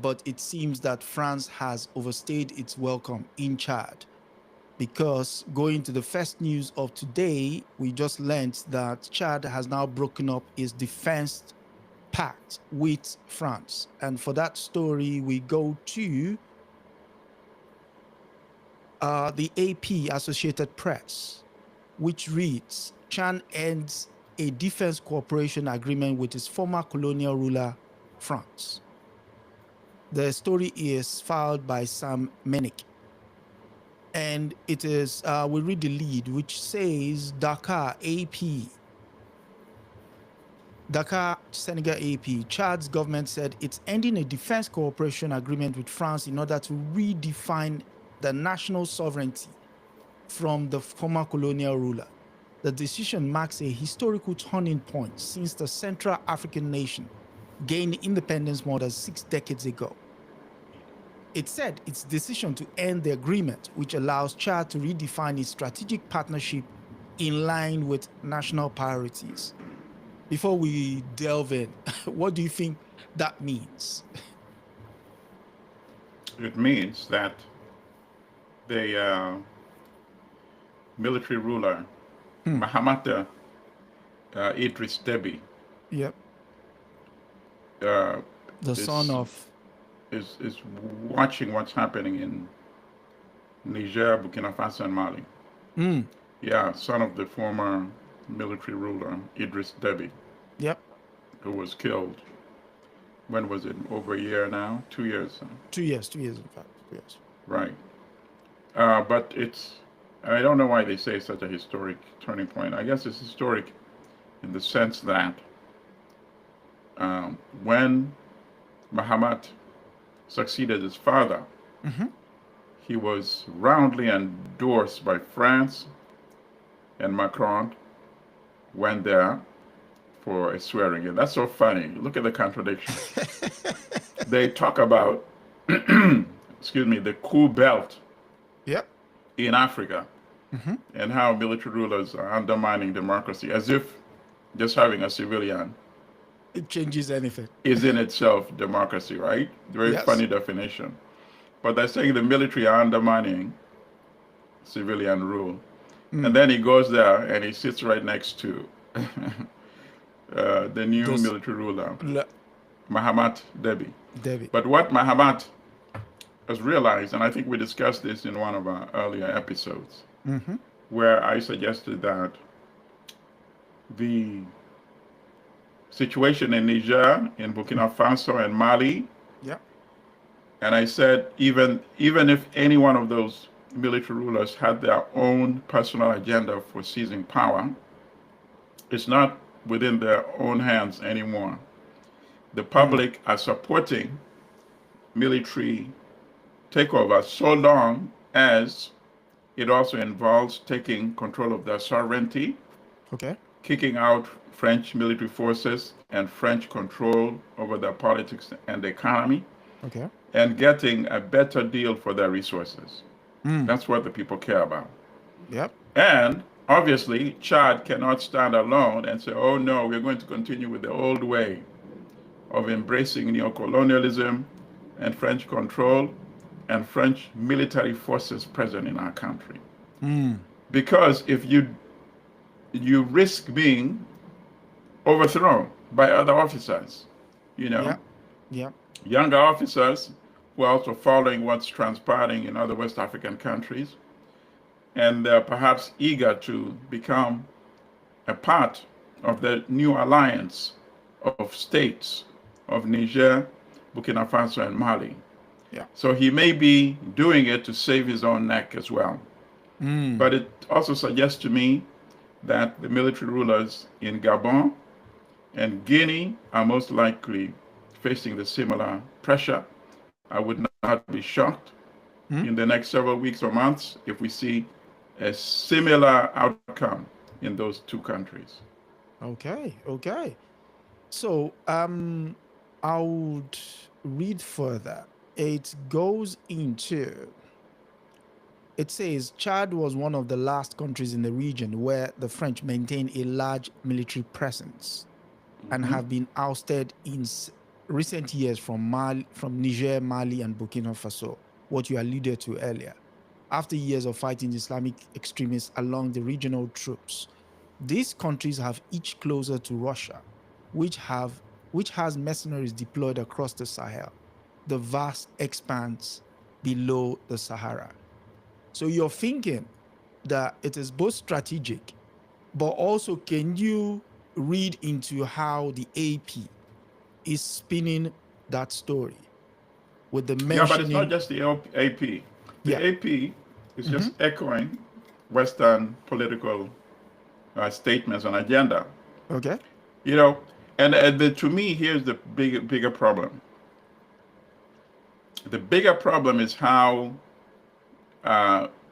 but it seems that France has overstayed its welcome in Chad, because going to the first news of today, we just learned that Chad has now broken up its defense pact with France. And for that story, we go to the AP, Associated Press, which reads, Chan ends a defense cooperation agreement with his former colonial ruler, France. The story is filed by Sam Menick. And it is, we read the lead, which says Dakar, Senegal AP. Chad's government said it's ending a defense cooperation agreement with France in order to redefine the national sovereignty from the former colonial ruler. The decision marks a historical turning point since the Central African nation gained independence more than 6 decades ago. It said its decision to end the agreement, which allows Chad to redefine its strategic partnership in line with national priorities. Before we delve in, what do you think that means? It means that the military ruler, Mahamat Idris Deby, Yep. The son of is watching what's happening in Niger, Burkina Faso, and Mali. Yeah, son of the former military ruler Idris Deby. Yep. Who was killed. When was it? Over a year now? 2 years? 2 years. 2 years, in fact. 2 years. Right. But it's, I don't know why they say it's such a historic turning point. I guess it's historic in the sense that when Mahamat succeeded his father, he was roundly endorsed by France, and Macron went there for a swearing in. That's so funny. Look at the contradiction. They talk about, excuse me, the coup belt in Africa, and how military rulers are undermining democracy, as if just having a civilian it changes anything is in itself democracy, right? Very funny definition. But they're saying the military are undermining civilian rule. And then he goes there and he sits right next to the new military ruler, Mahamat Deby. But what Mahamat has realized, and I think we discussed this in one of our earlier episodes, where I suggested that the situation in Niger, in Burkina Faso, and Mali, and I said even if any one of those military rulers had their own personal agenda for seizing power, it's not within their own hands anymore. The public are supporting military takeover so long as it also involves taking control of their sovereignty, kicking out French military forces and French control over their politics and the economy, and getting a better deal for their resources. That's what the people care about. And obviously, Chad cannot stand alone and say, oh no, we're going to continue with the old way of embracing neocolonialism and French control and French military forces present in our country. Because if you risk being overthrown by other officers, you know, younger officers who are also following what's transpiring in other West African countries, and they're perhaps eager to become a part of the new alliance of states of Niger, Burkina Faso, and Mali. So he may be doing it to save his own neck as well. But it also suggests to me that the military rulers in Gabon and Guinea are most likely facing the similar pressure. I would not be shocked in the next several weeks or months if we see a similar outcome in those two countries. Okay. So I would read further. It goes into, it says Chad was one of the last countries in the region where the French maintained a large military presence and have been ousted in recent years from Niger, Mali, and Burkina Faso, what you alluded to earlier, after years of fighting Islamic extremists along the regional troops, these countries have each closer to Russia, which has mercenaries deployed across the Sahel, the vast expanse below the Sahara. So you're thinking that it is both strategic, but also can you read into how the AP is spinning that story with the mentioning? Yeah, but it's not just the AP. The AP is just echoing Western political statements and agenda. Okay. You know, and to me, here's the bigger problem. The bigger problem is how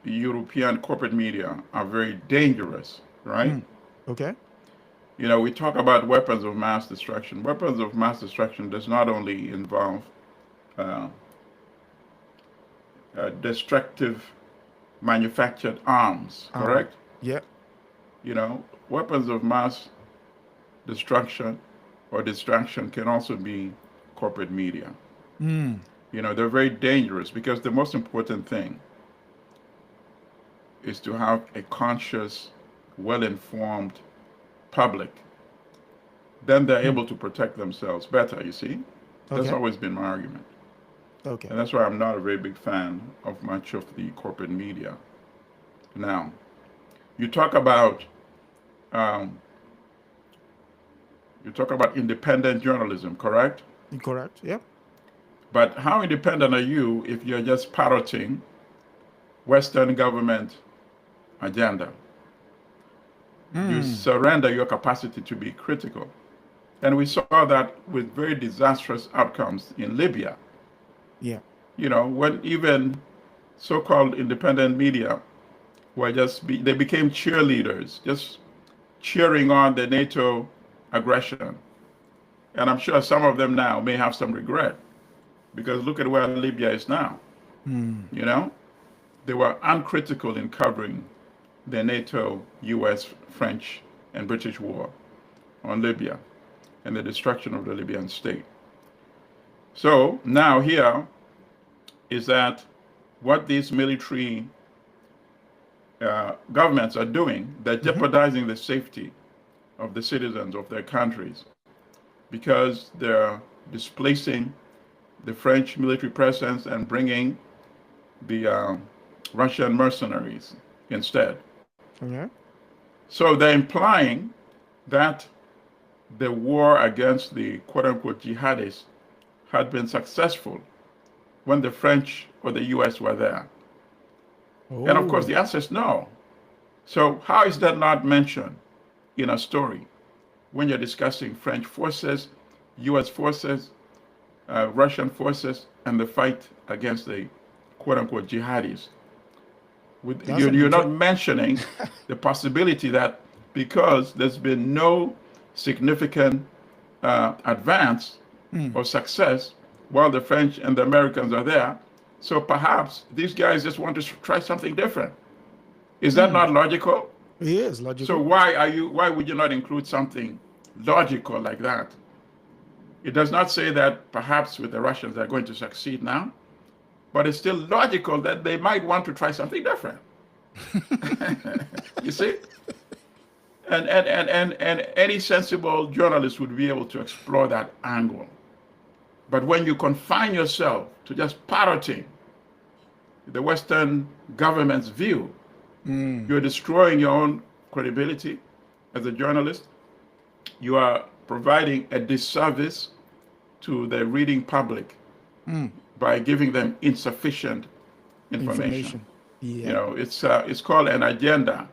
European corporate media are very dangerous, right? Okay. You know, we talk about weapons of mass destruction. Weapons of mass destruction does not only involve destructive manufactured arms, correct? Yeah. You know, weapons of mass destruction or distraction can also be corporate media. You know, they're very dangerous because the most important thing is to have a conscious, well-informed public. Then they're able to protect themselves better, you see? That's always been my argument. Okay. And that's why I'm not a very big fan of much of the corporate media. Now, you talk about independent journalism, correct? Correct, yeah. But how independent are you if you're just parroting Western government agenda? You surrender your capacity to be critical. And we saw that with very disastrous outcomes in Libya. Yeah. You know, when even so-called independent media were they became cheerleaders, just cheering on the NATO aggression. And I'm sure some of them now may have some regret because look at where Libya is now. You know, they were uncritical in covering the NATO, US, French, and British war on Libya and the destruction of the Libyan state. So now here is that what these military governments are doing, they're jeopardizing the safety of the citizens of their countries because they're displacing the French military presence and bringing the Russian mercenaries instead. Okay. So they're implying that the war against the quote-unquote jihadists had been successful when the French or the US were there. And of course, the answer is no. So how is that not mentioned in a story when you're discussing French forces, US forces, Russian forces, and the fight against the quote-unquote jihadis? You're not mentioning the possibility that because there's been no significant advance or success while the French and the Americans are there, so perhaps these guys just want to try something different. Is that not logical? It is logical. So why would you not include something logical like that? It does not say that perhaps with the Russians they're going to succeed now, but it's still logical that they might want to try something different. You see? And any sensible journalist would be able to explore that angle. But when you confine yourself to just parroting the Western government's view, you're destroying your own credibility as a journalist. You are providing a disservice to the reading public by giving them insufficient information. Yeah. You know, it's called an agenda.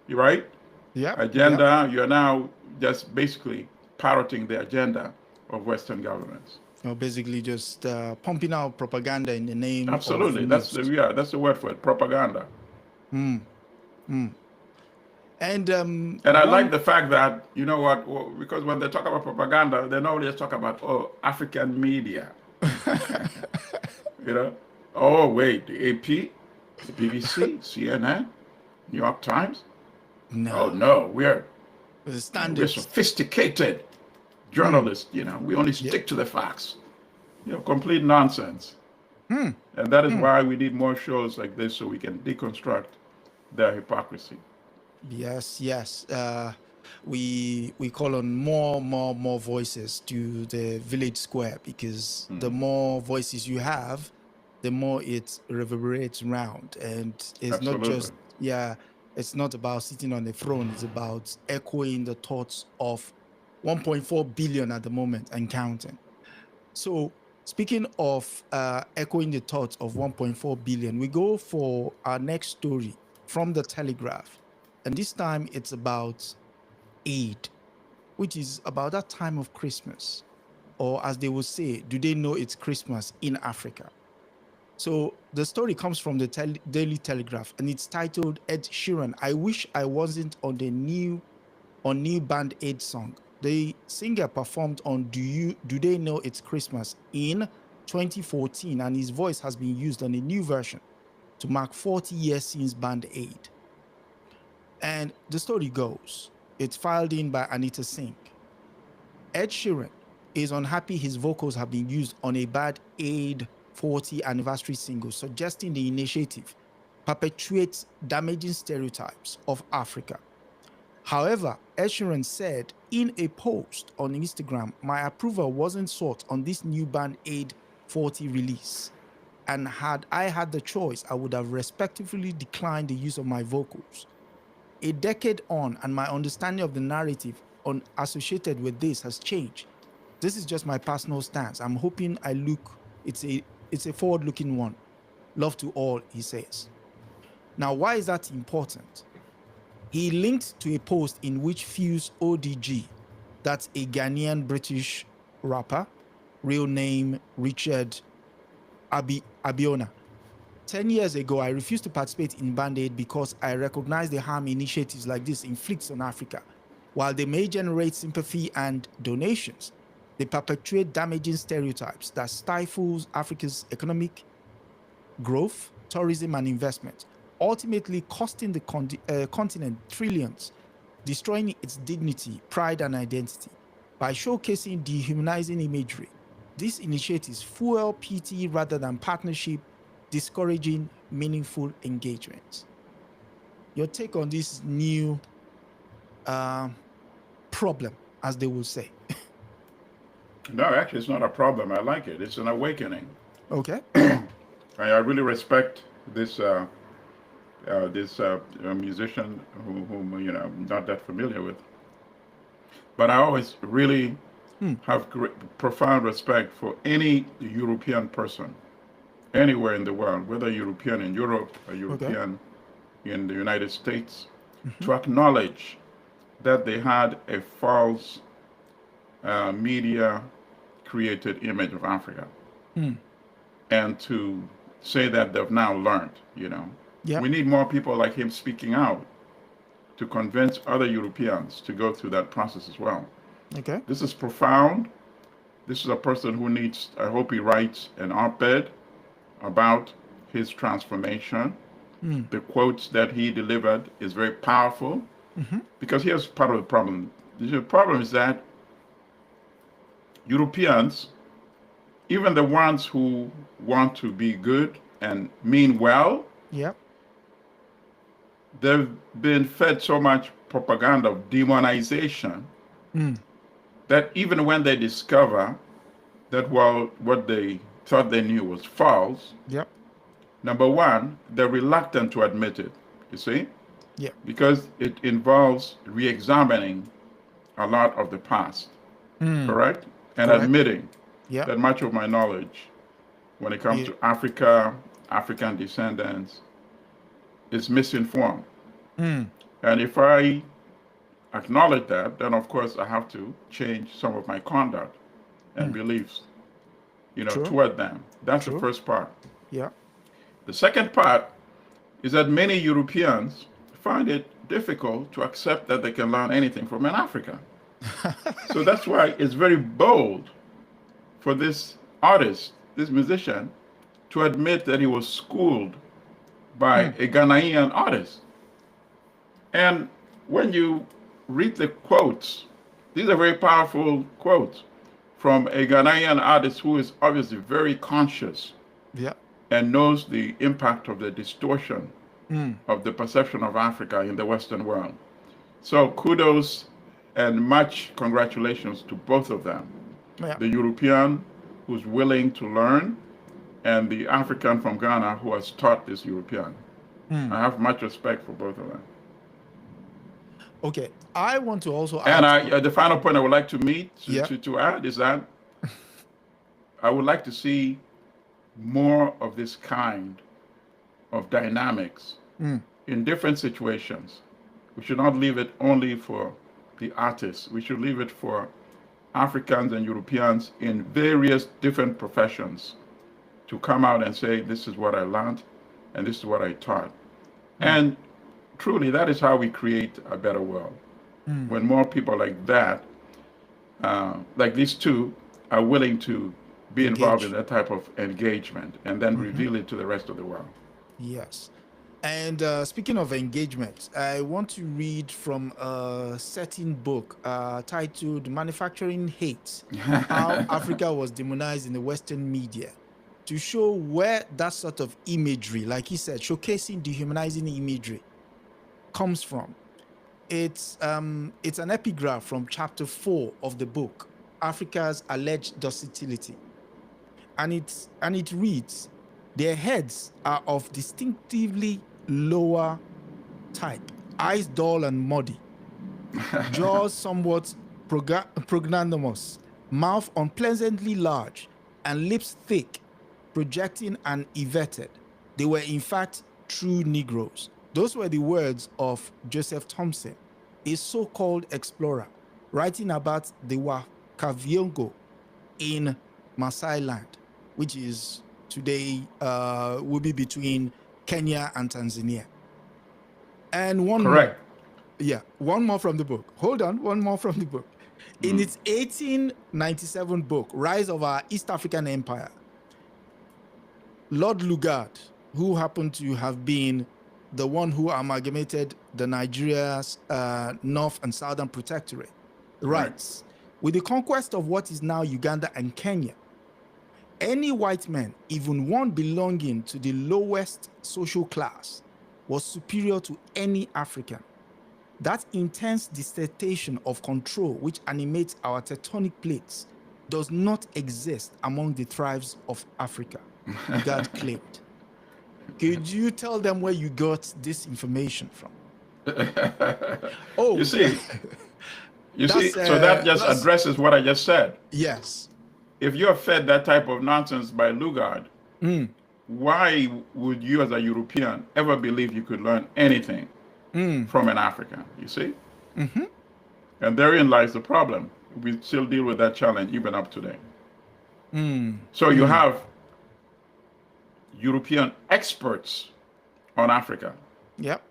You right? Yeah. Agenda. Yeah. You're now just basically parroting the agenda of Western governments. Or basically just pumping out propaganda in the name. Absolutely. That's the word for it. Propaganda. And I like the fact that, you know what, because when they talk about propaganda, they normally just talk about, African media. You know? Oh, wait, the AP, the BBC, CNN, New York Times? No. Oh, no, we're sophisticated. Journalists, we only stick to the facts. Complete nonsense. And that is why we need more shows like this so we can deconstruct their hypocrisy. Yes, yes. We call on more voices to the village square, because the more voices you have, the more it reverberates around. And it's not just, it's not about sitting on the throne. It's about echoing the thoughts of 1.4 billion at the moment and counting. So speaking of echoing the thoughts of 1.4 billion, we go for our next story from the Telegraph. And this time it's about Eid, which is about that time of Christmas. Or as they will say, do they know it's Christmas in Africa? So the story comes from the Daily Telegraph, and it's titled Ed Sheeran, I Wish I Wasn't on the new Band Aid song. The singer performed on Do They Know It's Christmas in 2014, and his voice has been used on a new version to mark 40 years since Band Aid. And the story goes, it's filed in by Anita Singh. Ed Sheeran is unhappy his vocals have been used on a Band Aid 40 anniversary single, suggesting the initiative perpetuates damaging stereotypes of Africa. However, Ed Sheeran said in a post on Instagram, my approval wasn't sought on this new Band Aid 40 release. And had I had the choice, I would have respectfully declined the use of my vocals. A decade on, and my understanding of the narrative associated with this has changed. This is just my personal stance. I'm hoping it's a forward-looking one. Love to all, he says. Now, why is that important? He linked to a post in which Fuse ODG, that's a Ghanaian British rapper, real name Richard Abiona. 10 years ago, I refused to participate in Band Aid because I recognize the harm initiatives like this inflicts on Africa. While they may generate sympathy and donations, they perpetuate damaging stereotypes that stifles Africa's economic growth, tourism, and investment, ultimately costing the continent trillions, destroying its dignity, pride, and identity. By showcasing dehumanizing imagery, these initiatives fuel pity rather than partnership, discouraging meaningful engagement. Your take on this new problem, as they will say? No, actually, it's not a problem. I like it. It's an awakening. Okay. I really respect this musician whom I'm not that familiar with. But I always really have profound respect for any European person anywhere in the world, whether European in Europe or European in the United States, to acknowledge that they had a false media created image of Africa, and to say that they've now learned. We need more people like him speaking out to convince other Europeans to go through that process as well. Okay. This is profound. This is a person who needs, I hope he writes an op-ed about his transformation. The quotes that he delivered is very powerful, because here's part of the problem. The problem is that Europeans, even the ones who want to be good and mean well, they've been fed so much propaganda of demonization that even when they discover that what they thought they knew was false, number one, they're reluctant to admit it, you see? Because it involves re-examining a lot of the past, correct? And admitting that much of my knowledge when it comes to Africa, African descendants, is misinformed. And if I acknowledge that, then of course I have to change some of my conduct and beliefs, toward them. That's the first part. The second part is that many Europeans find it difficult to accept that they can learn anything from an African. So that's why it's very bold for this artist, this musician, to admit that he was schooled by a Ghanaian artist. And when you read the quotes, These are very powerful quotes from a Ghanaian artist who is obviously very conscious and knows the impact of the distortion of the perception of Africa in the Western world. So kudos and much congratulations to both of them. The European who's willing to learn, and the African from Ghana who has taught this European. I have much respect for both of them. Okay, I want to also add... And the final point I would like to to add is that I would like to see more of this kind of dynamics in different situations. We should not leave it only for the artists. We should leave it for Africans and Europeans in various different professions to come out and say, this is what I learned and this is what I taught. And truly, that is how we create a better world. When more people like that, like these two, are willing to be involved in that type of engagement and then reveal it to the rest of the world. Yes. And speaking of engagement, I want to read from a certain book titled Manufacturing Hate, How Africa Was Demonized in the Western Media, to show where that sort of imagery, like he said, showcasing dehumanizing imagery, comes from. It's an epigraph from chapter 4 of the book, Africa's Alleged Docility. And it reads, their heads are of distinctively lower type, eyes dull and muddy, jaws somewhat prognathous, mouth unpleasantly large, and lips thick, projecting and everted. They were in fact true Negroes. Those were the words of Joseph Thompson, a so-called explorer, writing about the Wakaviungo in Maasai land, which is today will be between Kenya and Tanzania. And one more from the book. Hold on, one more from the book. In its 1897 book, Rise of Our East African Empire, Lord Lugard, who happened to have been the one who amalgamated the Nigeria's North and Southern Protectorate, writes, with the conquest of what is now Uganda and Kenya, any white man, even one belonging to the lowest social class, was superior to any African. That intense dissertation of control which animates our tectonic plates does not exist among the tribes of Africa, God claimed. Could you tell them where you got this information from? You see, so that just addresses what I just said. Yes. If you're fed that type of nonsense by Lugard, why would you as a European ever believe you could learn anything from an African, you see? And therein lies the problem. We still deal with that challenge even up today. So you have European experts on Africa. Yep.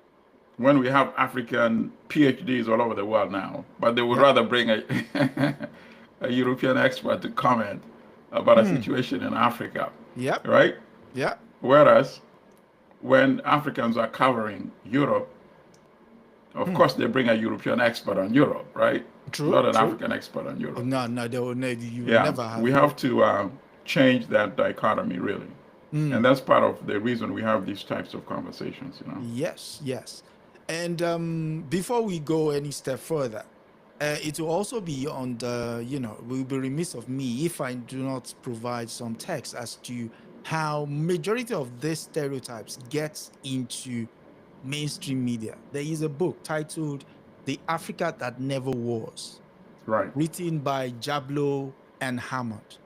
When we have African PhDs all over the world now, but they would rather bring a European expert to comment about a situation in Africa. Yep. Right? Yeah. Whereas when Africans are covering Europe, of course they bring a European expert on Europe, right? True. Not an African expert on Europe. No, they will never have. We have to change that dichotomy, really. And that's part of the reason we have these types of conversations, you know. Yes, yes. And before we go any step further, it will also be on the, it will be remiss of me if I do not provide some text as to how majority of these stereotypes gets into mainstream media. There is a book titled The Africa That Never Was, right, written by Jablo and Hammond.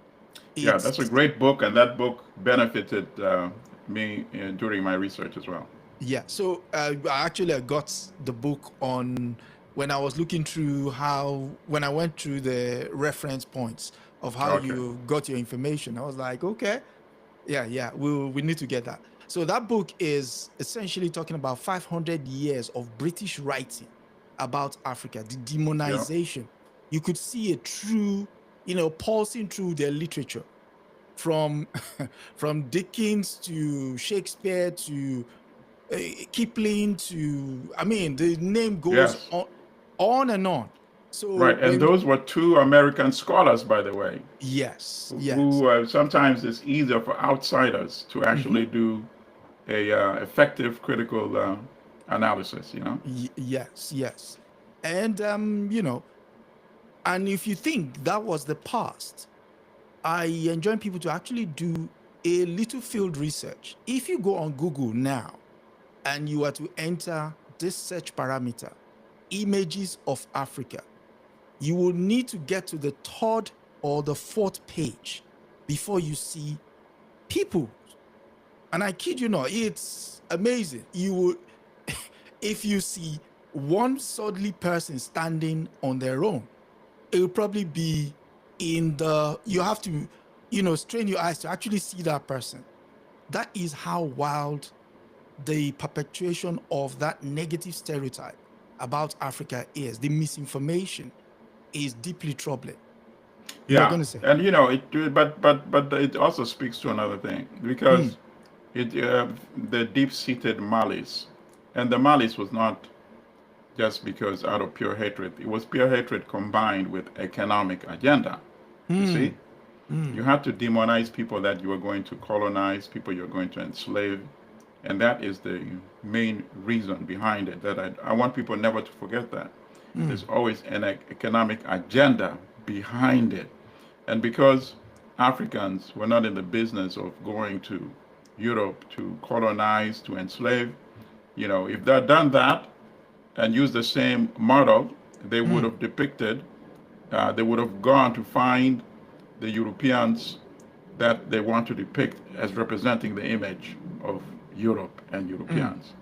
Yeah, that's a great book, and that book benefited me during my research as well. Yeah, so I got the book on when I was looking through when I went through the reference points of how you got your information. I was like, okay, we need to get that. So that book is essentially talking about 500 years of British writing about Africa, the demonization. You could see a true, pulsing through their literature, from Dickens to Shakespeare to Kipling to, the name goes on and on. So Right, and those were two American scholars, by the way. Yes, Who sometimes it's easier for outsiders to actually do a effective critical analysis. Yes. And and if you think that was the past, I enjoin people to actually do a little field research. If you go on Google now and you are to enter this search parameter, images of Africa, you will need to get to the third or the fourth page before you see people. And I kid you not, it's amazing. You will, if you see one sordid person standing on their own, it will probably be you have to, strain your eyes to actually see that person. That is how wild the perpetuation of that negative stereotype about Africa is. The misinformation is deeply troubling. Yeah, going to say. and but it also speaks to another thing, because the deep-seated malice, and the malice was not just because out of pure hatred. It was pure hatred combined with economic agenda. You see, you had to demonize people that you were going to colonize, people you're going to enslave, and that is the main reason behind it. That I want people never to forget that. There's always an economic agenda behind it. And because Africans were not in the business of going to Europe to colonize, to enslave, if they'd done that and used the same model, they would have depicted, they would have gone to find the Europeans that they want to depict as representing the image of Europe and Europeans.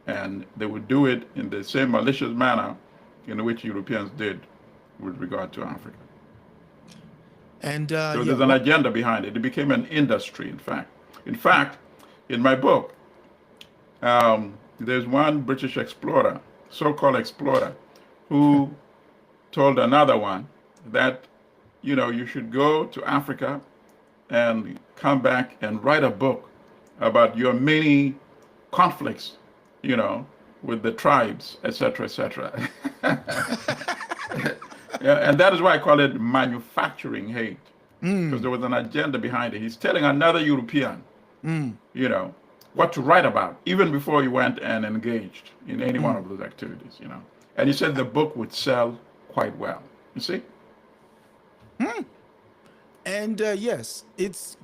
And they would do it in the same malicious manner in which Europeans did with regard to Africa. And so there's an agenda behind it. It became an industry, in fact. In fact, in my book, there's one British explorer, so-called explorer, who told another one that, you should go to Africa and come back and write a book about your many conflicts, with the tribes, etc., etc. Yeah, and that is why I call it manufacturing hate, because there was an agenda behind it. He's telling another European, what to write about, even before he went and engaged in any one of those activities, And he said the book would sell quite well. You see? And yes,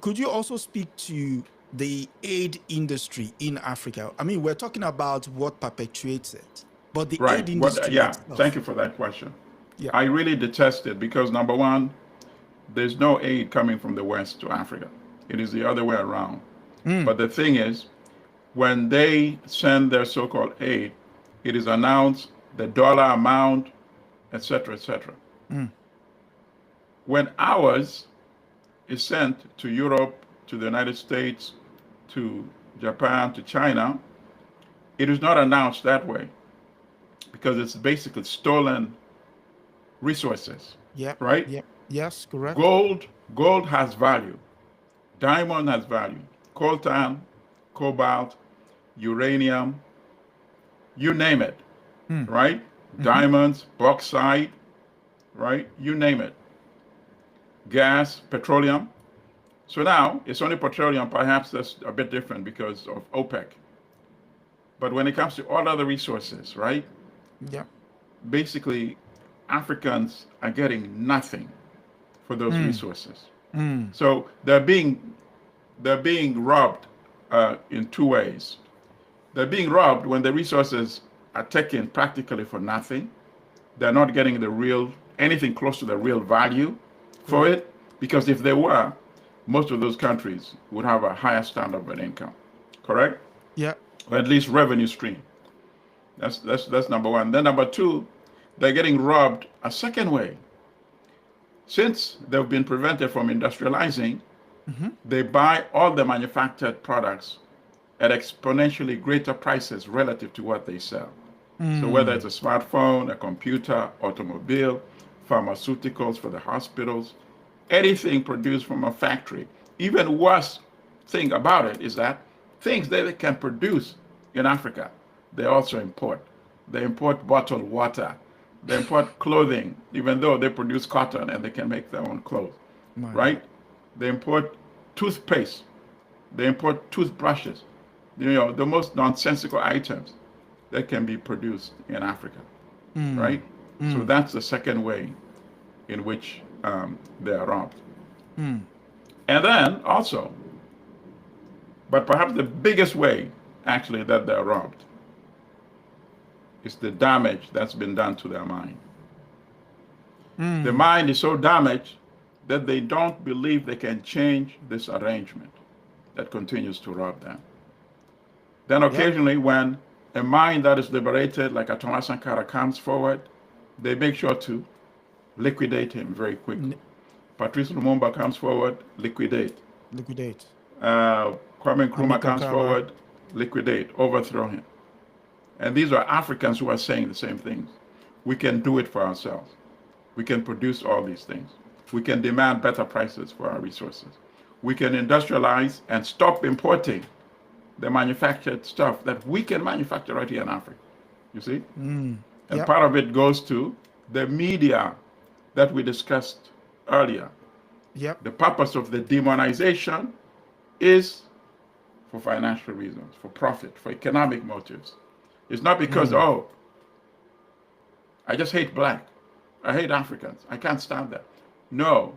could you also speak to the aid industry in Africa? I mean, we're talking about what perpetuates it, but the aid industry itself. Thank you for that question. Yeah. I really detest it because, number one, there's no aid coming from the West to Africa. It is the other way around. But the thing is, when they send their so-called aid, it is announced the dollar amount, etc., etc. When ours is sent to Europe, to the United States, to Japan, to China, it is not announced that way because it's basically stolen resources. Yeah. Right? Yeah. Yes, correct. Gold has value. Diamond has value. Coltan, cobalt, uranium, you name it. Right? Diamonds, bauxite, right? You name it. Gas, petroleum. So now it's only petroleum, perhaps that's a bit different because of OPEC. But when it comes to all other resources, right? Yeah. Basically, Africans are getting nothing for those resources. So they're being robbed in two ways. They're being robbed when the resources are taken practically for nothing. They're not getting anything close to the real value for it, because if they were, most of those countries would have a higher standard of income, correct? Yeah. Or at least revenue stream. That's number one. Then number two, they're getting robbed a second way. Since they've been prevented from industrializing, they buy all the manufactured products at exponentially greater prices relative to what they sell. So whether it's a smartphone, a computer, automobile, pharmaceuticals for the hospitals, anything produced from a factory. Even worse thing about it is that things that they can produce in Africa, they also import. They import bottled water. They import clothing, even though they produce cotton and they can make their own clothes, right? They import toothpaste. They import toothbrushes. The most nonsensical items that can be produced in Africa, right? So that's the second way in which they are robbed. And then also, but perhaps the biggest way actually that they're robbed is the damage that's been done to their mind. The mind is so damaged that they don't believe they can change this arrangement that continues to rob them. Then occasionally when a mind that is liberated, like a Thomas Sankara, comes forward, they make sure to liquidate him very quickly. Patrice Lumumba comes forward, liquidate. Kwame Nkrumah comes forward, liquidate, overthrow him. And these are Africans who are saying the same things. We can do it for ourselves. We can produce all these things. We can demand better prices for our resources. We can industrialize and stop importing the manufactured stuff that we can manufacture right here in Africa. You see? And part of it goes to the media that we discussed earlier. The purpose of the demonization is for financial reasons, for profit, for economic motives. It's not because, I just hate black. I hate Africans. I can't stand that. No,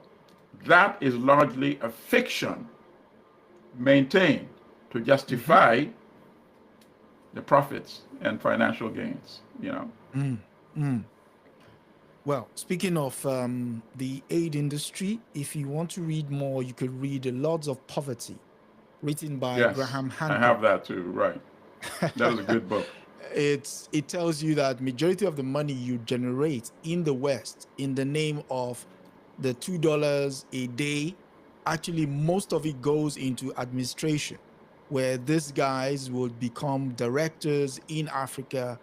that is largely a fiction maintained to justify the profits and financial gains, Well, speaking of the aid industry, if you want to read more, you could read The Lords of Poverty, written by Graham Hancock. I have that too, right. That was a good book. It tells you that majority of the money you generate in the West in the name of the $2 a day, actually most of it goes into administration, where these guys will become directors in Africa,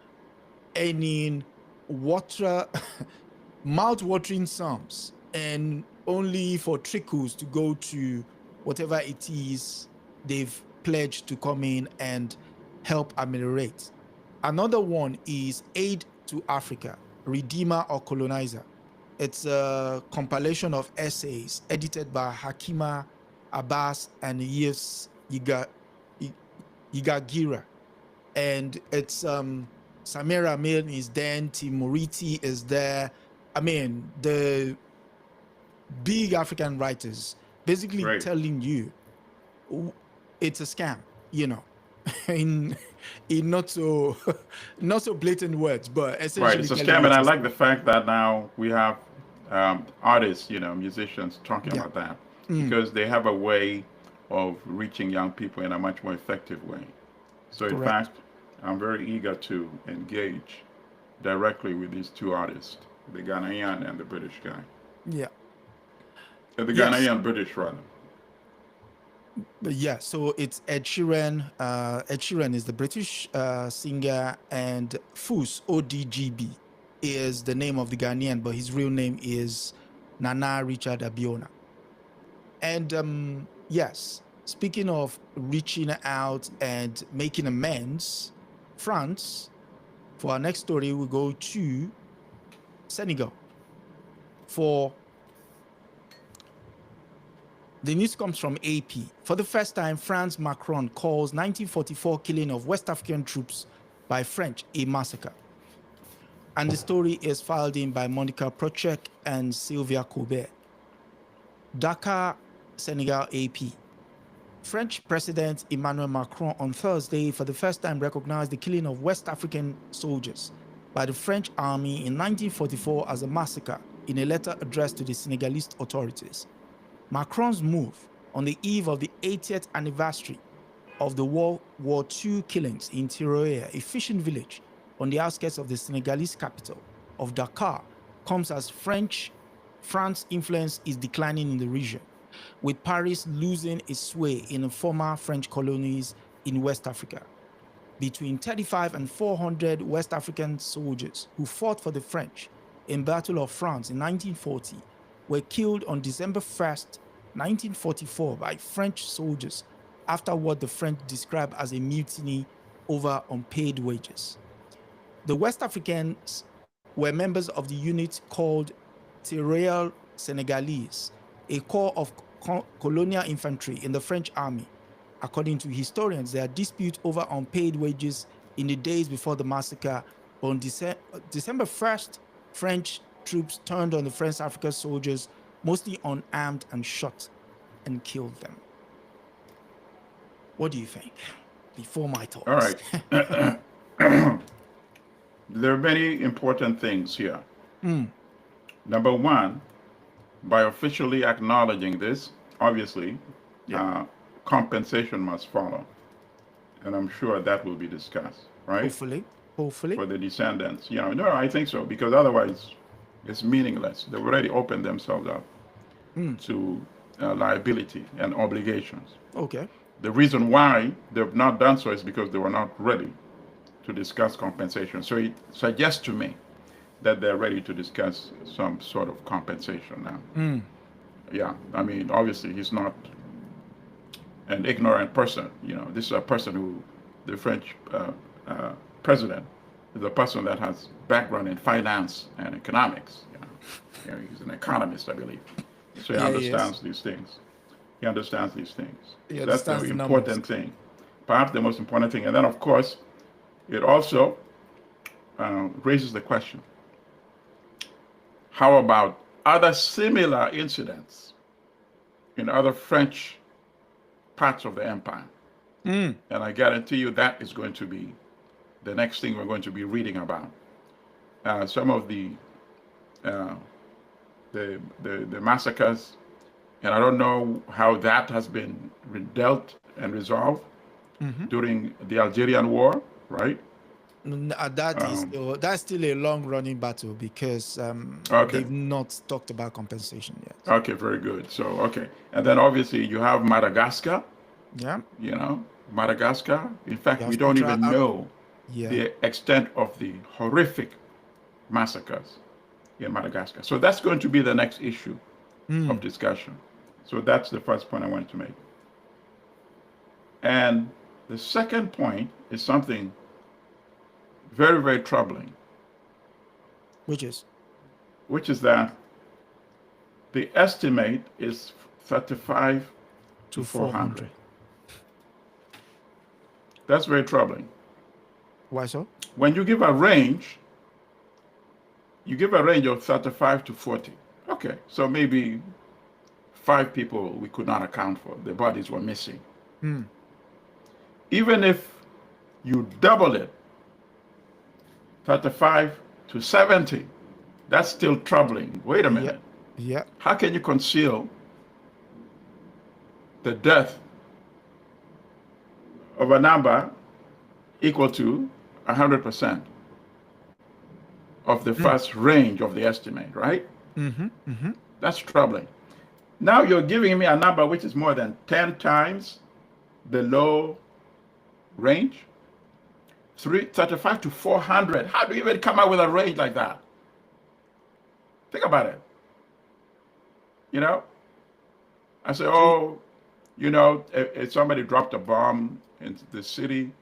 earning mouth-watering sums, and only for trickles to go to whatever it is they've pledged to come in and help ameliorate. Another one is Aid to Africa, Redeemer or Colonizer. It's a compilation of essays edited by Hakima Abbas and Yves Yigagira. And it's Samira Amin is there, Tim Moriti is there. I mean, the big African writers basically telling you it's a scam, in not so blatant words, but essentially it's a scam. And I like the fact that now we have artists, musicians talking about that, because they have a way of reaching young people in a much more effective way. So in fact, I'm very eager to engage directly with these two artists, the Ghanaian and the British guy. The Ghanaian British, rather. So it's Ed Sheeran. Ed Sheeran is the British singer, and Fus, ODGB, is the name of the Ghanaian, but his real name is Nana Richard Abiona. And speaking of reaching out and making amends, France, for our next story, we go to Senegal. The news comes from AP. For the first time, France Macron calls 1944 killing of West African troops by French a massacre. And the story is filed in by Monica Prochek and Sylvia Colbert. Dakar, Senegal, AP. French President Emmanuel Macron on Thursday for the first time recognized the killing of West African soldiers by the French army in 1944 as a massacre in a letter addressed to the Senegalese authorities. Macron's move on the eve of the 80th anniversary of the World War II killings in Tiroya, a fishing village on the outskirts of the Senegalese capital of Dakar, comes as France influence is declining in the region, with Paris losing its sway in the former French colonies in West Africa. Between 35 and 400 West African soldiers who fought for the French in Battle of France in 1940 were killed on December 1st, 1944 by French soldiers after what the French described as a mutiny over unpaid wages. The West Africans were members of the unit called Terreal Senegalese, a corps of colonial infantry in the French army. According to historians, there are disputes over unpaid wages in the days before the massacre. On December 1st, French troops turned on the French African soldiers, mostly unarmed, and shot and killed them. What do you think? Before my thoughts. All right. There are many important things here. Number one, by officially acknowledging this, obviously, compensation must follow. And I'm sure that will be discussed, right? Hopefully. For the descendants. No, I think so, because otherwise it's meaningless. They've already opened themselves up to liability and obligations. Okay. The reason why they've not done so is because they were not ready to discuss compensation. So it suggests to me that they're ready to discuss some sort of compensation now. Yeah, I mean, obviously he's not an ignorant person. This is a person who, the French president, is a person that has background in finance and economics. He's an economist, I believe. So he understands these things. He understands these things. That's the important thing. Perhaps the most important thing. And then, of course, it also raises the question, how about other similar incidents in other French parts of the empire? And I guarantee you that is going to be the next thing we're going to be reading about. Some of the massacres, and I don't know how that has been dealt and resolved during the Algerian War, right? That's still a long-running battle because they've not talked about compensation yet. Okay, very good. So, okay. And then obviously you have Madagascar. Yeah. Madagascar. In fact, we don't even know the extent of the horrific massacres in Madagascar. So that's going to be the next issue of discussion. So that's the first point I wanted to make. And the second point is something very, very troubling. Which is that the estimate is 35 to 400. That's very troubling. Why so? When you give a range, of 35 to 40. Okay, so maybe 5 people we could not account for. The bodies were missing. Even if you double it, 35 to 70, that's still troubling. Wait a minute. Yeah. How can you conceal the death of a number equal to 100% of the first range of the estimate, right? That's troubling. Now you're giving me a number which is more than 10 times the low range. 35 to 400. How do you even come up with a range like that? Think about it. I say, if somebody dropped a bomb into the city,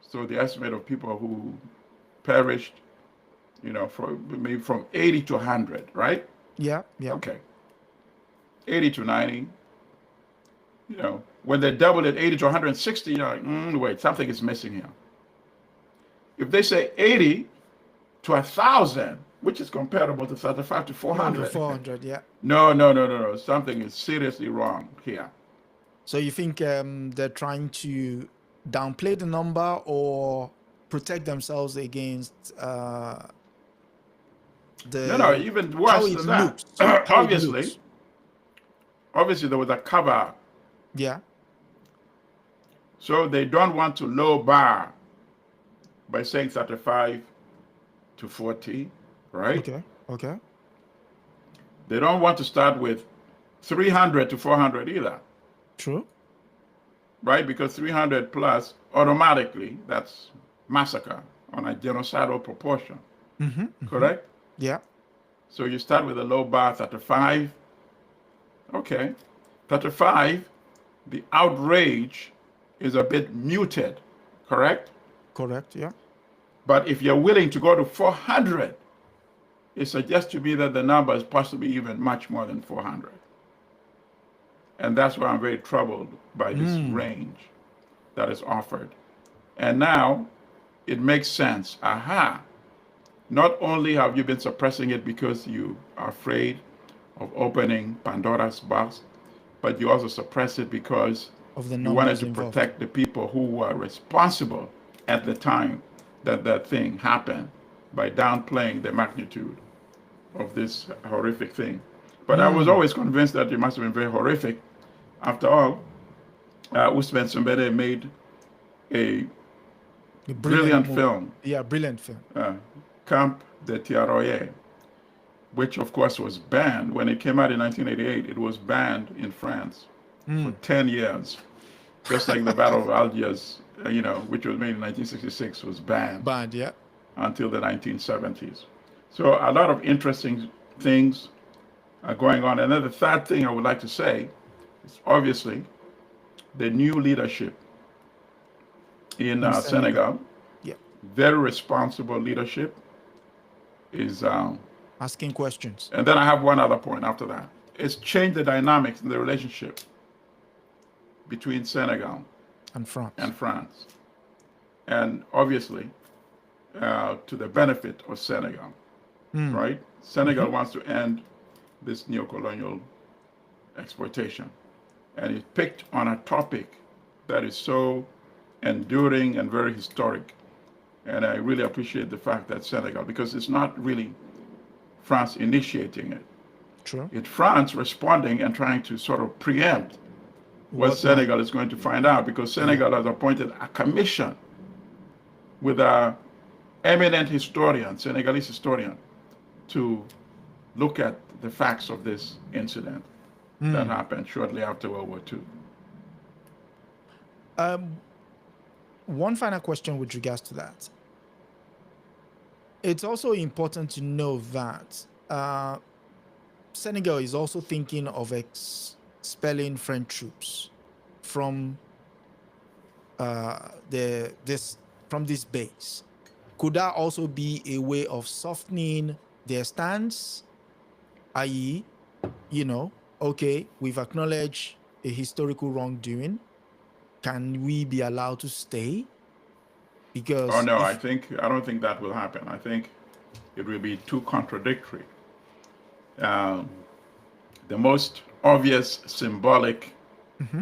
so the estimate of people who perished, maybe from 80 to 100, right? Yeah. Okay. 80 to 90. When they double it 80 to 160, you're like, wait, something is missing here. If they say 80 to 1,000, which is comparable to 35 to 400. 400, yeah. No. Something is seriously wrong here. So you think they're trying to downplay the number or protect themselves against No, even worse than that. Obviously there was a cover. Yeah. So they don't want to low bar by saying 35 to 40, right? Okay. They don't want to start with 300 to 400 either. True. Right? Because 300 plus, automatically, that's massacre on a genocidal proportion. Correct? Yeah. So you start with a low bar, 35. Okay. 35, the outrage is a bit muted. Correct? Correct, yeah. But if you're willing to go to 400, it suggests to me that the number is possibly even much more than 400. And that's why I'm very troubled by this range that is offered. And now it makes sense. Aha. Not only have you been suppressing it because you are afraid of opening Pandora's box, but you also suppress it because you wanted to protect the people who were responsible at the time that that thing happened by downplaying the magnitude of this horrific thing. But I was always convinced that it must have been very horrific. After all, Ousmane Sembène made a brilliant film. Yeah, brilliant film. Camp de Tiaroye, which of course was banned. When it came out in 1988, it was banned in France for 10 years. Just like the Battle of Algiers, which was made in 1966, was banned. Banned, yeah. Until the 1970s. So a lot of interesting things are going on. And then the third thing I would like to say is obviously the new leadership in Senegal. Yeah. Very responsible leadership is asking questions. And then I have one other point after that. It's changed the dynamics in the relationship between Senegal and France. And obviously, to the benefit of Senegal, right? Senegal wants to end this neocolonial exploitation. And it picked on a topic that is so enduring and very historic. And I really appreciate the fact that Senegal, because it's not really France initiating it. True. It's France responding and trying to sort of preempt what Senegal is going to find out, because Senegal has appointed a commission with an eminent historian, Senegalese historian, to look at the facts of this incident that happened shortly after World War II. One final question with regards to that. It's also important to know that Senegal is also thinking of expelling French troops from this base. Could that also be a way of softening their stance? I.e., okay, we've acknowledged a historical wrongdoing. Can we be allowed to stay? Because I don't think that will happen. I think it will be too contradictory. The most obvious symbolic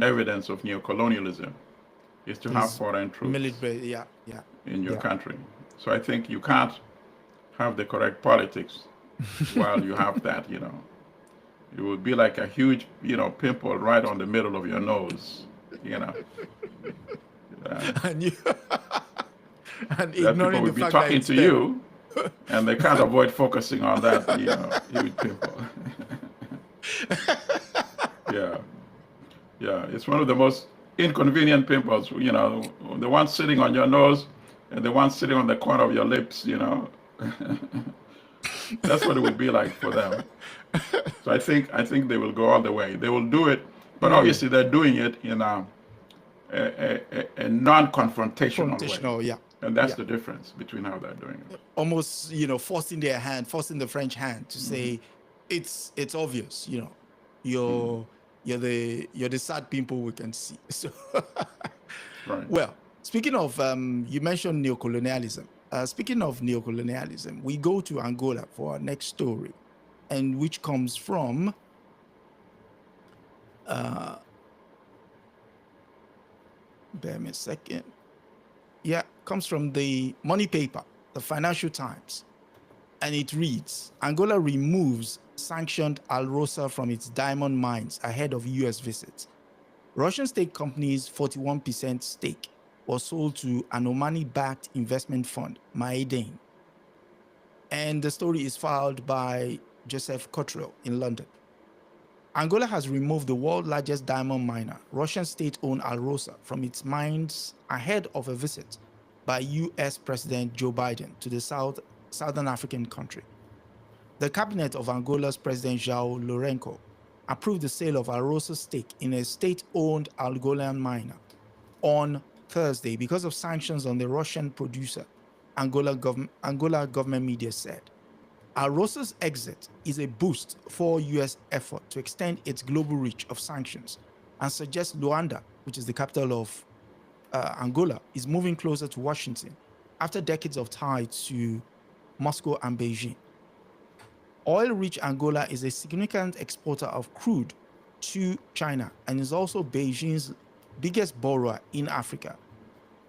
evidence of neocolonialism is to have foreign troops in your country. So I think you can't have the correct politics while you have that, It would be like a huge, pimple right on the middle of your nose, And that people would be talking to you, and they can't avoid focusing on that, huge pimple. Yeah, it's one of the most inconvenient pimples, the one sitting on your nose and the one sitting on the corner of your lips, That's what it would be like for them. So I think they will go all the way. They will do it, but obviously they're doing it in a non-confrontational way. Yeah. And that's the difference between how they're doing it. Almost, forcing the French hand to say, it's obvious, you're the sad people we can see. So, right. Well, speaking of, you mentioned neocolonialism. Speaking of neocolonialism, we go to Angola for our next story, and which comes from bear me a second. Yeah, comes from the Money paper, the Financial Times, and it reads: Angola removes sanctioned Alrosa from its diamond mines ahead of U.S. visit. Russian state company's 41% stake was sold to an Omani-backed investment fund, Maiden. And the story is filed by Joseph Cottrell in London. Angola has removed the world's largest diamond miner, Russian state-owned Alrosa, from its mines ahead of a visit by U.S. President Joe Biden to the southern African country. The cabinet of Angola's President João Lourenço approved the sale of Alrosa's stake in a state-owned Angolan miner on Thursday because of sanctions on the Russian producer Angola government media said. Arosa's exit is a boost for U.S. effort to extend its global reach of sanctions and suggests Luanda, which is the capital of Angola, is moving closer to Washington after decades of ties to Moscow and Beijing. Oil-rich Angola is a significant exporter of crude to China and is also Beijing's biggest borrower in Africa.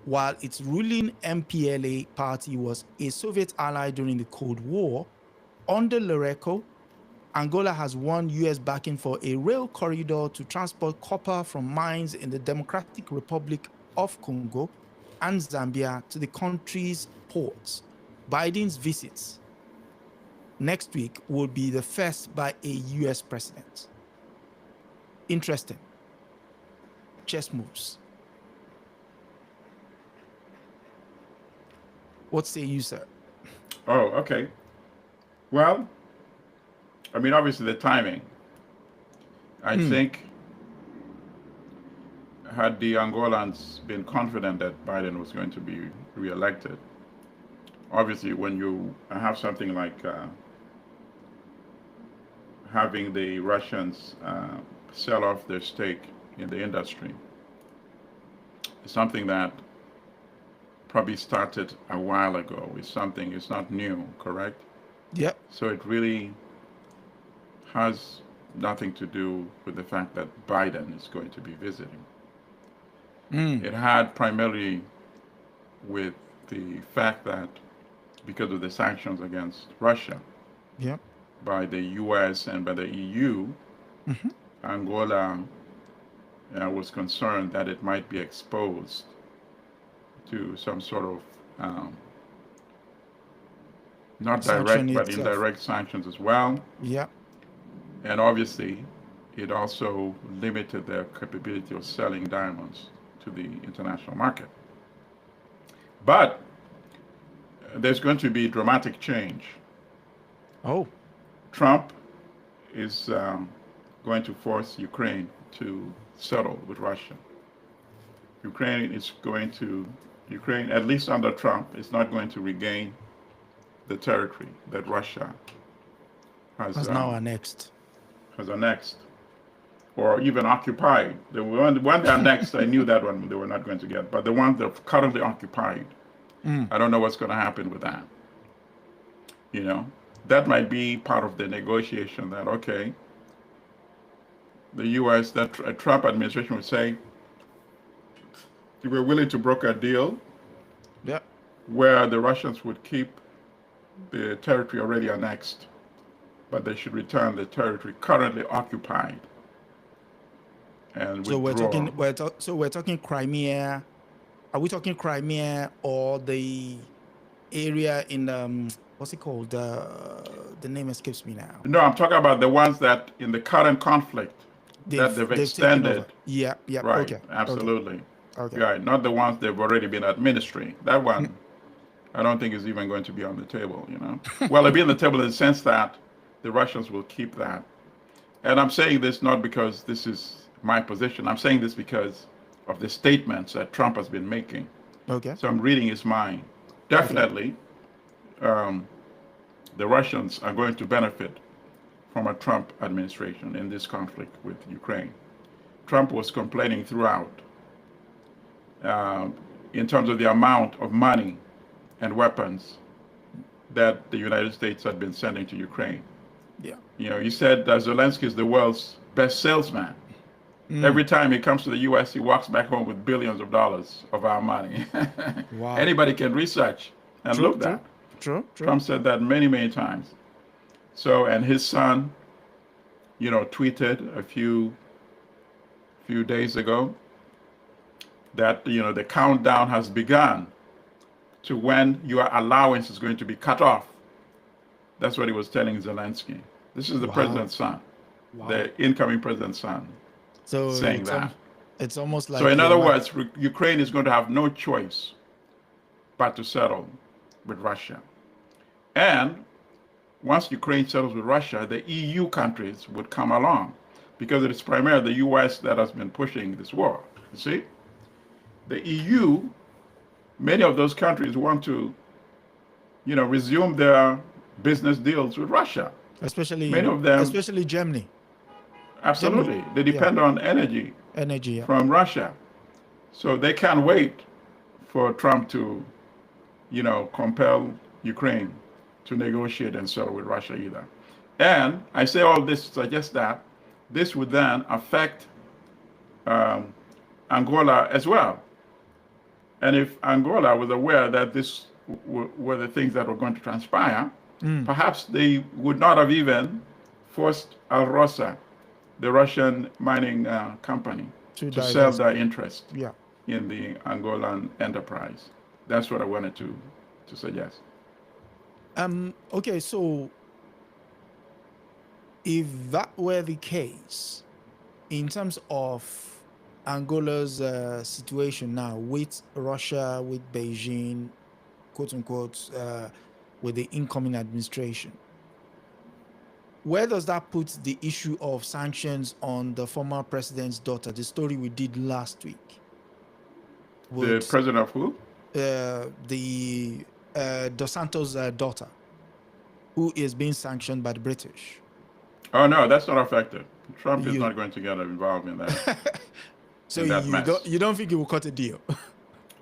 While its ruling MPLA party was a Soviet ally during the Cold War, under Loreco, Angola has won U.S. backing for a rail corridor to transport copper from mines in the Democratic Republic of Congo and Zambia to the country's ports. Biden's visits next week will be the first by a U.S. president. Interesting. Chess moves. What say you, sir? Oh, okay. Well, I mean, obviously the timing. I think had the Angolans been confident that Biden was going to be reelected, obviously when you have something like having the Russians sell off their stake in the industry, it's something that probably started a while ago. It's not new, correct? Yep. So it really has nothing to do with the fact that Biden is going to be visiting. It had primarily with the fact that because of the sanctions against Russia by the US and by the EU, Angola was concerned that it might be exposed to some sort of not direct but indirect sanctions as well. Yeah. And obviously, it also limited their capability of selling diamonds to the international market. But there's going to be dramatic change. Oh. Trump is going to force Ukraine to settle with Russia. Ukraine, at least under Trump, is not going to regain the territory that Russia has now annexed. Or even occupied. The one they annexed, I knew that one they were not going to get. But the one they're currently occupied, I don't know what's going to happen with that. You know, that might be part of the negotiation that, okay, the U.S., that Trump administration would say, we're willing to broker a deal where the Russians would keep the territory already annexed, but they should return the territory currently occupied. And so we're talking Crimea. Are we talking Crimea or the area in what's it called? The name escapes me now. No, I'm talking about the ones that in the current conflict they've extended. Yeah. Right. Okay. Absolutely. Okay. Right. Not the ones they've already been administering. That one, I don't think is even going to be on the table. You know. Well, it'll be on the table in the sense that the Russians will keep that. And I'm saying this not because this is my position. I'm saying this because of the statements that Trump has been making. Okay. So I'm reading his mind. Definitely, the Russians are going to benefit from a Trump administration in this conflict with Ukraine. Trump was complaining throughout in terms of the amount of money and weapons that the United States had been sending to Ukraine. Yeah. You know, he said that Zelensky is the world's best salesman. Every time he comes to the U.S., he walks back home with billions of dollars of our money. Wow. Anybody can research and look that. True. Trump said that many, many times. So, and his son, you know, tweeted a few days ago that, you know, the countdown has begun to when your allowance is going to be cut off. That's what he was telling Zelensky. This is the president's son, the incoming president's son, saying that. It's almost like. So in other words, Ukraine is going to have no choice but to settle with Russia. And once Ukraine settles with Russia, the EU countries would come along because it is primarily the US that has been pushing this war. You see? The EU, many of those countries want to resume their business deals with Russia. Especially Many of them, especially Germany. absolutely, they depend on energy Energy. from Russia. So they can't wait for Trump to, compel Ukraine to negotiate and settle with Russia either. And I say all this to suggest that this would then affect Angola as well. And if Angola was aware that this were the things that were going to transpire, perhaps they would not have even forced Alrosa, the Russian mining company, to sell their interest in the Angolan enterprise. That's what I wanted to suggest. Okay, so if that were the case, in terms of Angola's situation now with Russia, with Beijing, quote unquote, with the incoming administration, where does that put the issue of sanctions on the former president's daughter, the story we did last week? The president of who? The Dos Santos' daughter, who is being sanctioned by the British. Oh, no, that's not affected. Trump is not going to get involved in that. So you don't think he will cut a deal?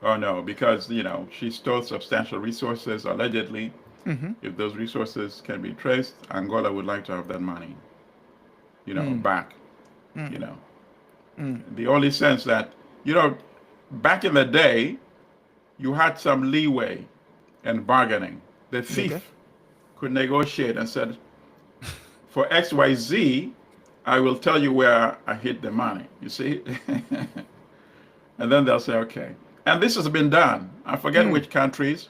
Oh, no, because, she stole substantial resources, allegedly. If those resources can be traced, Angola would like to have that money, back. The only sense that, back in the day, you had some leeway in bargaining. The thief could negotiate and said, for XYZ, I will tell you where I hid the money, you see? And then they'll say, okay. And this has been done. I forget which countries,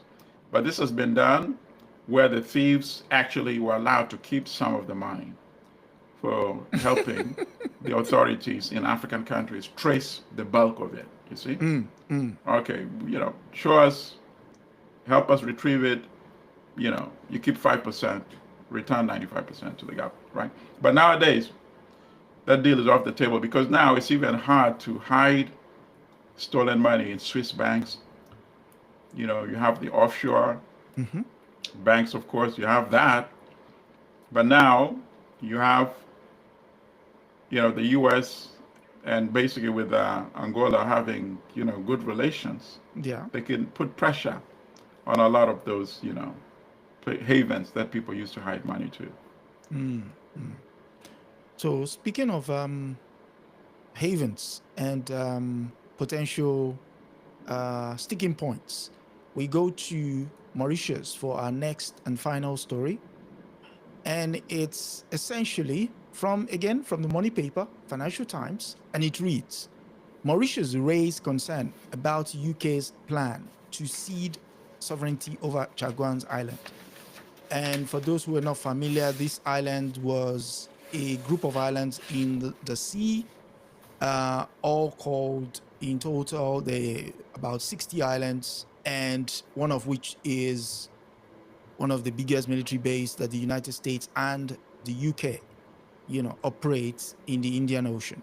but this has been done where the thieves actually were allowed to keep some of the money for helping the authorities in African countries trace the bulk of it, you see? Okay, show us, help us retrieve it, you keep 5%, return 95% to the government, right? But nowadays, that deal is off the table because now it's even hard to hide stolen money in Swiss banks. You have the offshore banks, of course, you have that. But now you have, the U.S. and basically with Angola having, good relations. Yeah. They can put pressure on a lot of those, havens that people used to hide money to. So speaking of havens and potential sticking points, we go to Mauritius for our next and final story. And it's essentially from the money paper, Financial Times, and it reads, Mauritius raised concern about UK's plan to cede sovereignty over Chagwan's Island. And for those who are not familiar, this island was a group of islands in the sea, all called in total about 60 islands, and one of which is one of the biggest military bases that the United States and the UK, operates in the Indian Ocean.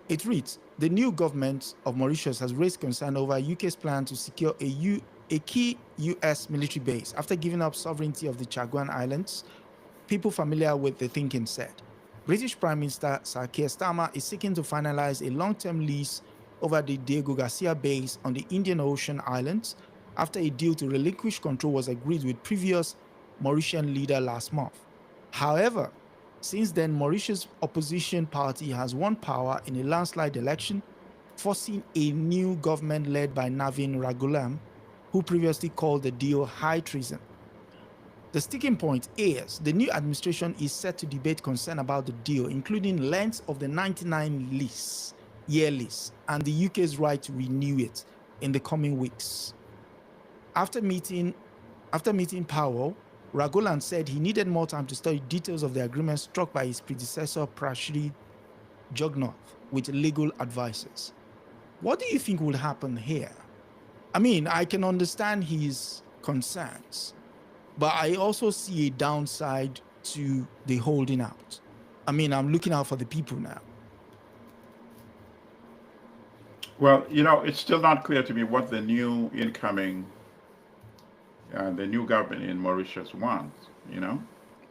It reads, the new government of Mauritius has raised concern over UK's plan to secure a key US military base after giving up sovereignty of the Chagwan Islands. People familiar with the thinking said, British Prime Minister Sir Keir Starmer is seeking to finalize a long-term lease over the Diego Garcia base on the Indian Ocean Islands after a deal to relinquish control was agreed with previous Mauritian leader last month. However, since then, Mauritius opposition party has won power in a landslide election, forcing a new government led by Navin Ragulam, who previously called the deal high treason. The sticking point is the new administration is set to debate concern about the deal, including length of the 99-year lease and the UK's right to renew it in the coming weeks. After meeting Powell, Ragulan said he needed more time to study details of the agreement struck by his predecessor Prashri Jugnauth with legal advisors. What do you think will happen here? I mean, I can understand his concerns, but I also see a downside to the holding out. I mean, I'm looking out for the people now. Well, it's still not clear to me what the new incoming the new government in Mauritius wants,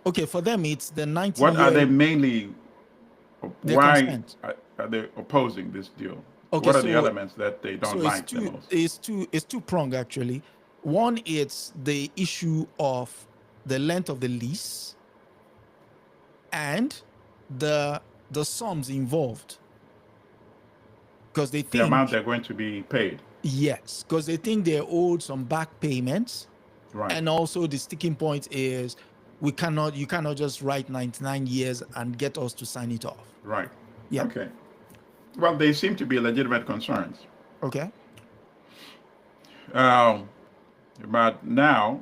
Okay, for them, it's the 90 What are they year, mainly, their why consent. are they opposing this deal? Okay, What are the so elements that they don't it's like the two most? it's two prong actually. One, it's the issue of the length of the lease and the sums involved, because they The amount think, they're going to be paid. yes, because they think they're owed some back payments. Right. And also the sticking point is you cannot just write 99 years and get us to sign it off. Right. Yeah. Okay. Well, they seem to be legitimate concerns. Okay. But now,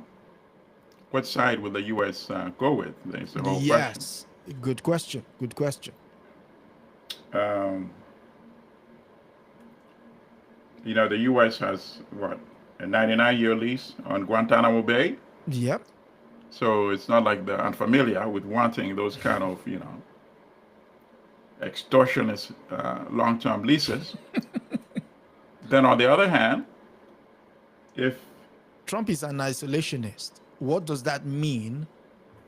what side will the U.S. Go with? There's the whole question. Yes. Good question. Good question. The U.S. has what, a 99-year lease on Guantanamo Bay. Yep. So it's not like they're unfamiliar with wanting those kind of, extortionist long-term leases. Then on the other hand, if Trump is an isolationist, what does that mean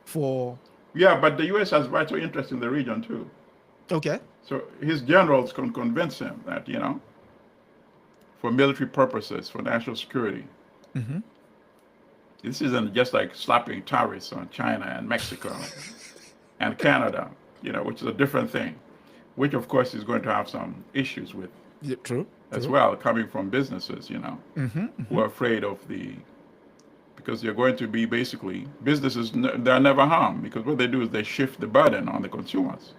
for? Yeah, but the U.S. has vital interest in the region too. Okay. So his generals can convince him that, for military purposes, for national security, this isn't just like slapping tariffs on China and Mexico and Canada, which is a different thing, which of course is going to have some issues with. Yeah, true. As well, coming from businesses, who are afraid of because you're going to be basically, businesses, they're never harmed, because what they do is they shift the burden on the consumers,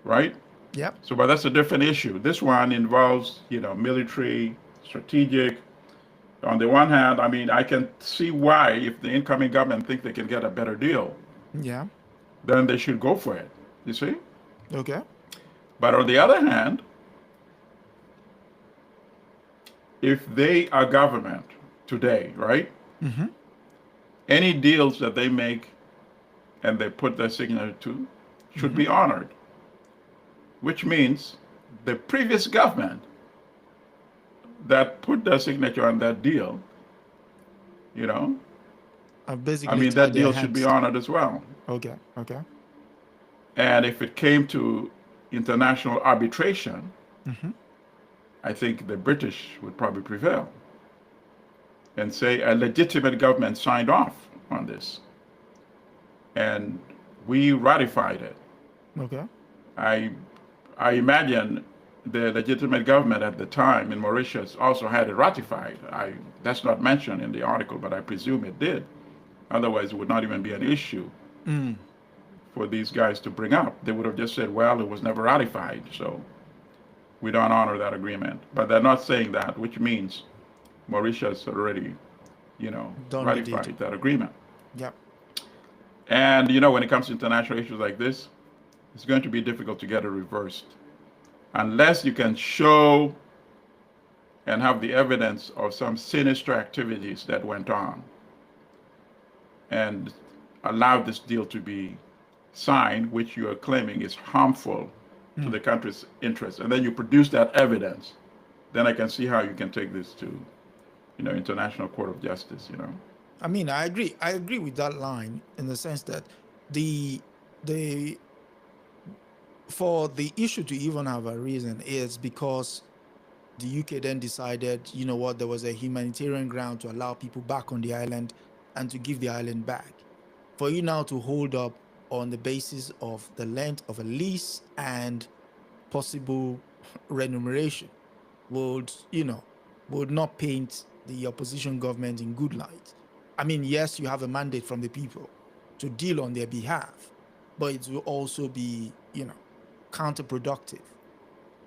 right? Yep. So, but that's a different issue. This one involves, military, strategic. On the one hand, I mean, I can see why, if the incoming government think they can get a better deal, Yeah. then they should go for it, you see? Okay. But on the other hand, if they are government today, right? Any deals that they make and they put their signature to should be honored, which means the previous government that put their signature on that deal, Basically, that deal should be honored as well. Okay. Okay. And if it came to international arbitration, I think the British would probably prevail and say a legitimate government signed off on this. And we ratified it. Okay. I imagine the legitimate government at the time in Mauritius also had it ratified. That's not mentioned in the article, but I presume it did. Otherwise, it would not even be an issue for these guys to bring up. They would have just said, well, it was never ratified, so we don't honor that agreement. But they're not saying that, which means Mauritius already, ratified that agreement. Yep. And, when it comes to international issues like this, it's going to be difficult to get it reversed unless you can show and have the evidence of some sinister activities that went on and allow this deal to be signed, which you are claiming is harmful to the country's interests, and then you produce that evidence, then I can see how you can take this to, International Court of Justice, I mean, I agree with that line in the sense that for the issue to even have a reason is because the UK then decided, there was a humanitarian ground to allow people back on the island and to give the island back. For you now to hold up on the basis of the length of a lease and possible remuneration would not paint the opposition government in good light. I mean, yes, you have a mandate from the people to deal on their behalf, but it will also be, counterproductive,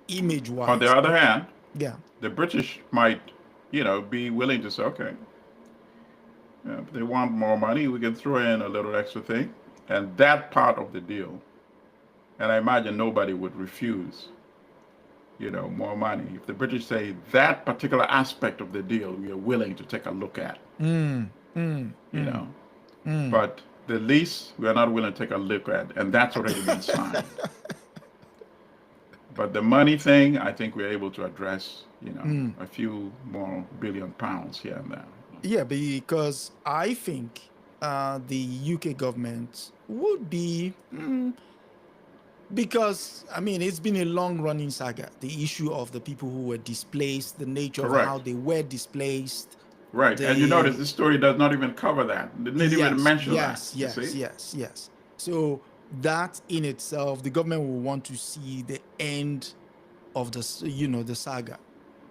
image-wise. On the other hand, yeah, the British might, be willing to say, okay, if they want more money, we can throw in a little extra thing. And that part of the deal, and I imagine nobody would refuse, more money. If the British say that particular aspect of the deal, we are willing to take a look at, but the lease, we are not willing to take a look at, and that's already been signed. But the money thing, I think we're able to address, a few more £1 billion here and there. Yeah, because I think the UK government would be, because, I mean, it's been a long-running saga. The issue of the people who were displaced, the nature of how Correct. they were displaced, Right. And you notice the this story does not even cover that. They didn't even mention that. You see? yes. So that in itself, the government will want to see the end of the saga.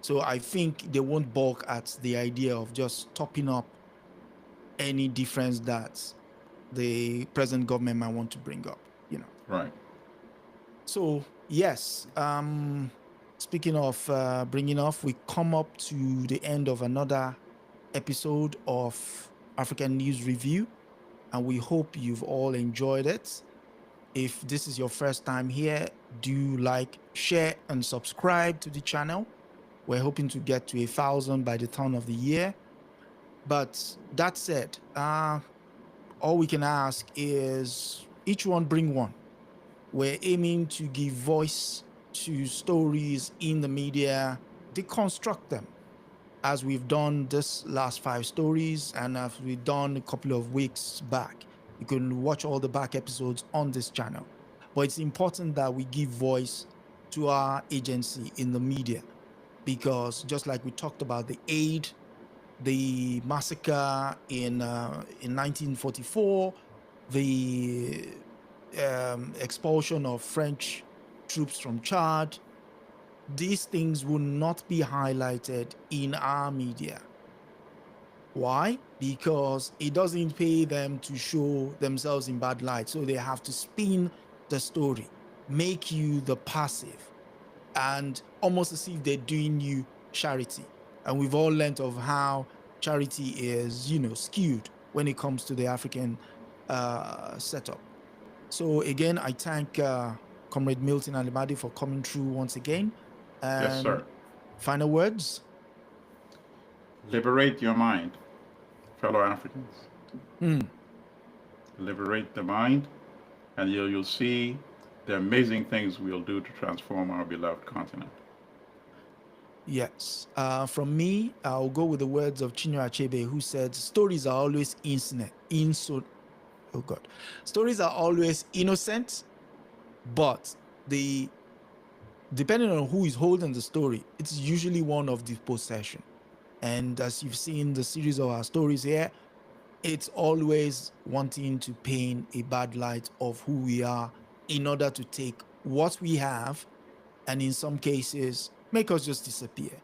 So I think they won't balk at the idea of just topping up any difference that the present government might want to bring up. Right. So yes, speaking of bringing off, we come up to the end of another episode of African News Review, and we hope you've all enjoyed it. If this is your first time here, do like, share, and subscribe to the channel. We're hoping to get to 1,000 by the turn of the year. But that said, all we can ask is each one bring one. We're aiming to give voice to stories in the media, deconstruct them, as we've done this last 5 stories and as we've done a couple of weeks back. You can watch all the back episodes on this channel. But it's important that we give voice to our agency in the media, because just like we talked about the massacre in 1944, the expulsion of French troops from Chad, these things will not be highlighted in our media. Why? Because it doesn't pay them to show themselves in bad light. So they have to spin the story, make you the passive, and almost as if they're doing you charity. And we've all learned of how charity is, skewed when it comes to the African setup. So again, I thank Comrade Milton Allimadi for coming through once again. And yes, sir. Final words? Liberate your mind, fellow Africans. Liberate the mind, and you'll see the amazing things we'll do to transform our beloved continent. Yes. From me, I'll go with the words of Chinua Achebe, who said, stories are always stories are always innocent, but depending on who is holding the story, it's usually one of dispossession. And as you've seen the series of our stories here, it's always wanting to paint a bad light of who we are in order to take what we have, and in some cases, make us just disappear.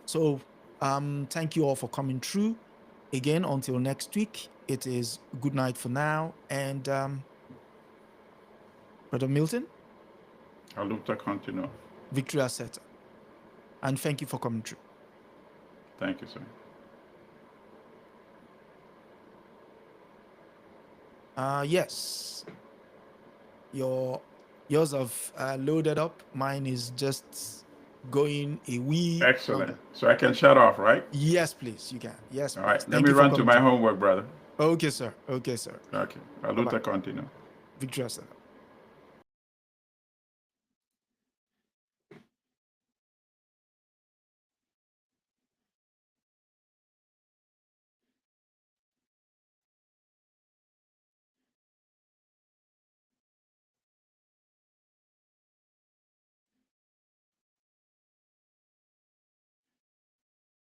So thank you all for coming through. Again, until next week, it is good night for now. And Brother Milton? A luta continua. Victoria Seta. And thank you for coming through. Thank you, sir. Yes. Yours have loaded up. Mine is just going a wee. Excellent. longer. So I can shut off, right? Yes, please. You can. Yes, All please. right. Thank Let me you for run to coming my through. homework, brother. Okay, sir. Okay, sir. Okay. A luta continua. Victoria Seta.